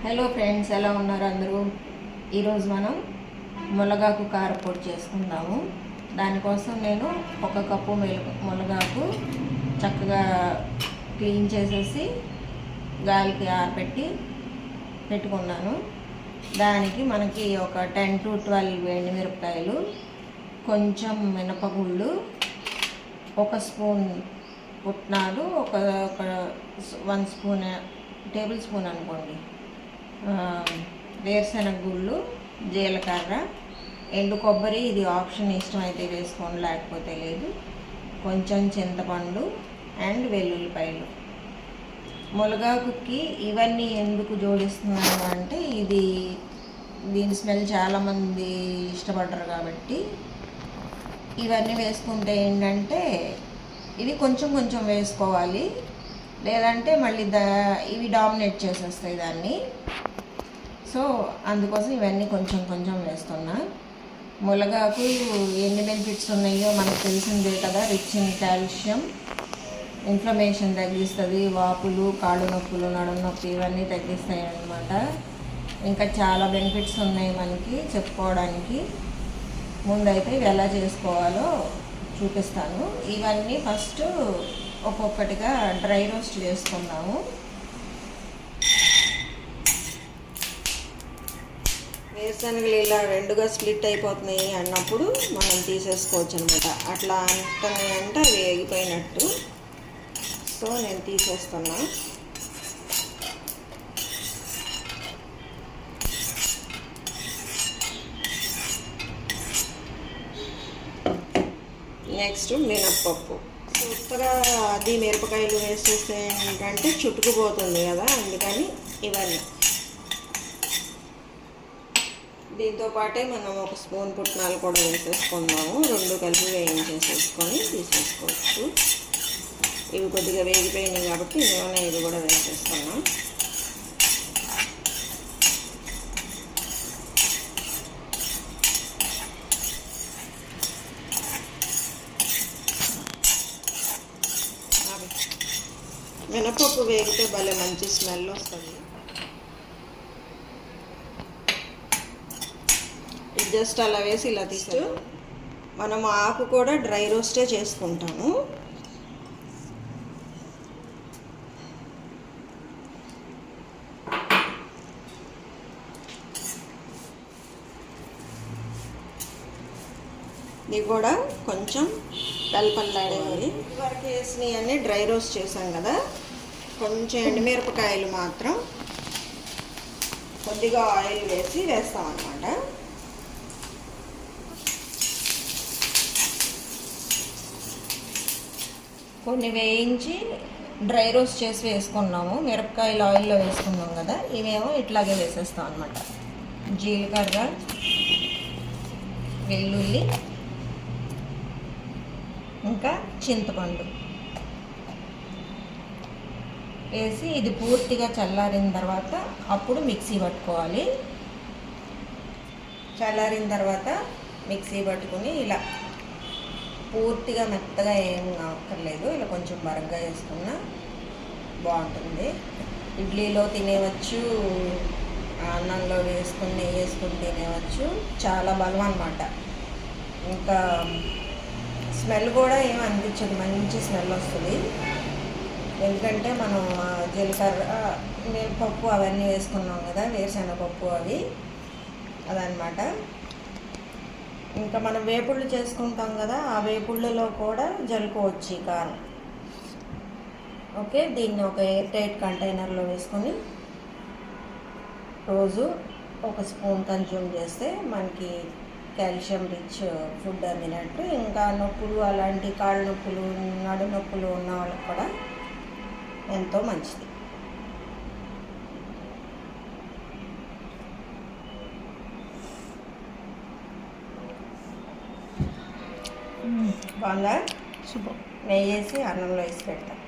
Hello friends, ఎలా ఉన్నారు అందరూ? ఈరోజు మనం మునగాకు కారపొడి చేసుకుందాము. దానికోసం నేను 1 కప్పు మునగాకు చక్కగా క్లీన్ చేసేసి గాలికి ఆరబెట్టి పెట్టుకున్నాను. దానికి మనకి ఒక 10 to 12 ఎండుమిరపకాయలు, కొంచెం మినపగుళ్ళు, 1 స్పూన్ పుట్నాలు, ఒక 1 స్పూన్ టేబుల్ స్పూన్ అనుకోండి వేరుశనగ గుళ్ళు, జీలకర్ర, ఎండు కొబ్బరి, ఇది ఆప్షన్, ఇష్టమైతే వేసుకోండి లేకపోతే లేదు, కొంచెం చింతపండు అండ్ వెల్లుల్లిపాయలు. మునగాకుకి ఇవన్నీ ఎందుకు జోడిస్తున్నాను అంటే దీని స్మెల్ చాలామంది ఇష్టపడరు కాబట్టి ఇవన్నీ వేసుకుంటే ఏంటంటే ఇవి కొంచెం కొంచెం వేసుకోవాలి, లేదంటే మళ్ళీ ఇవి డామినేట్ చేసేస్తాయి దాన్ని. సో అందుకోసం ఇవన్నీ కొంచెం కొంచెం వేస్తున్నా. మునగాకు ఎన్ని బెనిఫిట్స్ ఉన్నాయో మనకు తెలిసిందే కదా. రిచ్ ఇన్ కాల్షియం, ఇన్ఫ్లమేషన్ తగ్గిస్తుంది, వాపులు, కాళ్ళు నొప్పులు, నడుము నొప్పి ఇవన్నీ తగ్గిస్తాయి అన్నమాట. ఇంకా చాలా బెనిఫిట్స్ ఉన్నాయి మనకి చెప్పుకోవడానికి. ముందైతే ఇవి ఎలా చేసుకోవాలో చూపిస్తాను. ఇవన్నీ ఫస్ట్ ఒక్కొక్కటిగా డ్రై రోస్ట్ చేసుకుందాము. వేరుశనగలు ఇలా 2గా స్ప్లిట్ అయిపోతున్నాయి అన్నప్పుడు మనం తీసేసుకోవచ్చు అనమాట. అట్లా అంటున్నాయి అంటే అవి వేగిపోయినట్టు. సో నేను తీసేస్తున్నా. నెక్స్ట్ మినప్పప్పు. ఉత్తగా అది మిరపకాయలు వేసేస్తే ఏంటంటే చుట్టుకుపోతుంది కదా, అందుకని ఇవన్నీ. దీంతో పాటే మనం 1 స్పూన్ పుట్నాలు కూడా వేసేసుకుందాము. 2 కలిపి వేయించేసేసుకొని తీసేసుకోవచ్చు. ఇవి కొద్దిగా వేగిపోయినాయి కాబట్టి నూనె ఇది కూడా వేసేసుకున్నాం. మినపప్పు వేగితే భలే మంచి స్మెల్ వస్తుంది. జస్ట్ అలా వేసి ఇలా తీస్తూ మనం ఆకు కూడా డ్రై రోస్టే చేసుకుంటాము. ఇది కూడా కొంచెం పల్పల్లాడేవి. ఇవరకు వేసినవి అన్నీ డ్రై రోస్ట్ చేసాం కదా. కొంచెం ఎండుమిరపకాయలు మాత్రం కొద్దిగా ఆయిల్ వేసి వేస్తాం అన్నమాట. కొన్ని వేయించి డ్రై రోస్ట్ చేసి వేసుకున్నాము. మిరపకాయలు ఆయిల్లో వేసుకున్నాం కదా, ఇవేమో ఇట్లాగే వేసేస్తాం అన్నమాట. జీలకర్ర, వెల్లుల్లి, ఇంకా చింతపండు వేసి ఇది పూర్తిగా చల్లారిన తర్వాత అప్పుడు మిక్సీ పట్టుకోవాలి. చల్లారిన తర్వాత మిక్సీ పట్టుకుని ఇలా పూర్తిగా మెత్తగా ఏం అక్కర్లేదు, ఇలా కొంచెం బరగ్గా వేసుకున్నా బాగుంటుంది. ఇడ్లీలో తినేవచ్చు, అన్నంలో వేసుకుని తినేవచ్చు. చాలా బలం అన్నమాట. ఇంకా స్మెల్ కూడా ఏం అనిపించదు, మంచి స్మెల్ వస్తుంది. ఎందుకంటే మనం జీలకర్ర, మినపప్పు అవన్నీ వేసుకున్నాం కదా, వేరుశనగపప్పు అదనమాట. ఇంకా మనం వేపుళ్ళు చేసుకుంటాం కదా, ఆ వేపుళ్ళలో కూడా జలుకోవచ్చు ఈ కారం. ఓకే, దీన్ని ఒక ఎయిర్ టైట్ కంటైనర్లో వేసుకొని రోజు 1 స్పూన్ కన్జ్యూమ్ చేస్తే మనకి కాల్షియం రిచ్ ఫుడ్ అందినట్టు. ఇంకా నొప్పులు, అలాంటి కాళ్ళ నొప్పులు, నడు నొప్పులు ఉన్న వాళ్ళకి కూడా ఎంతో మంచిది. బాగా నెయ్యి వేసి అన్నంలో వేసి పెడతాం.